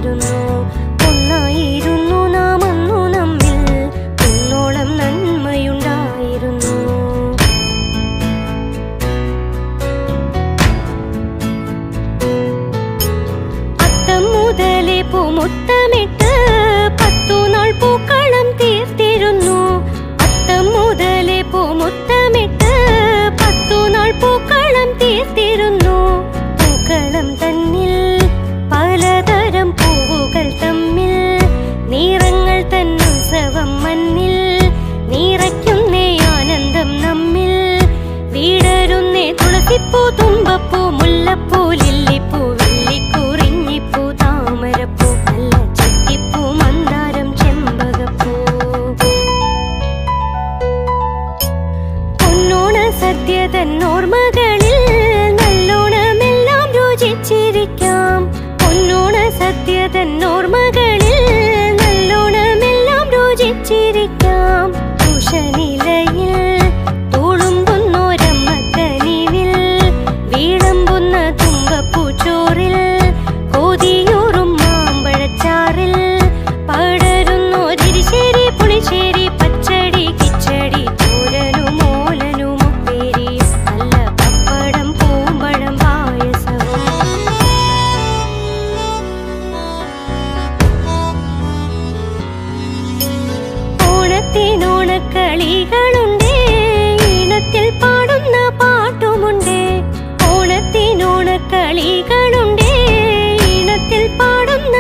ചേർന്നിരുന്നു. ഒന്നായിരുന്നു നാം അന്നു നമ്മിൽ, കുന്നോളം നന്മയുണ്ടായിരുന്നു. അത്തം മുതലേ പൂമുത്തമിട്ട് 10 നാൾ പൂക്കളം തീർത്തിരുന്നു. അത്തം മുതലേ പൂമുത്തമിട്ട് 10 നാൾ പൂക്കളം തീർത്തിരുന്നു. പൂക്കളം തന്നിൽ പലതരം പൂവുകൾ തമ്മിൽ, നിറങ്ങൾ തന്നുത്സവം മണ്ണിൽ, നിറയ്ക്കുന്നേ ആനന്ദം നമ്മിൽ. വീടരുന്നേ തുളസിപ്പൂ, തുമ്പപ്പൂ, മുല്ലപ്പൂ, ലില്ലിപ്പൂ, വെള്ളിക്കുറിഞ്ഞിപ്പൂ, താമരപ്പൂ, നല്ല ചെത്തിപ്പൂ, മന്ദാരം, ചെമ്പകപ്പൂ. പൊന്നോണ സദ്യ തന്നോർമ്മകളിൽ നല്ലോണമെല്ലാം രുചിച്ചിരിക്കാം. പൊന്നോണ സദ്യ തന്നോർമ്മകളിൽ നല്ലോണമെല്ലാം രുചിച്ചിരിക്കാം. ഉഷനിലയിൽ തുളുമ്പുന്നോരമ്മക്കനിവിൽ, വീളമ്പുന്ന തുമ്പപ്പൂച്ചോറിൽ, കൊതിയൂറും മാമ്പഴച്ചാറിൽ, പടരുന്നോരിശേരി, പുളിശ്ശേരി, പച്ചടി, കിച്ചടി, തോരനും ഓലനും ഉപ്പേരിയും, നല്ല പപ്പടം, പൂമ്പഴം, പായസവും. ഓണത്തിനോണക്കളികളുണ്ടേ, ഈണത്തിൽ പാടുന്ന പാട്ടുമുണ്ടേ. ഓണത്തിനോണക്കളികളുണ്ടേ, ഈണത്തിൽ പാടുന്ന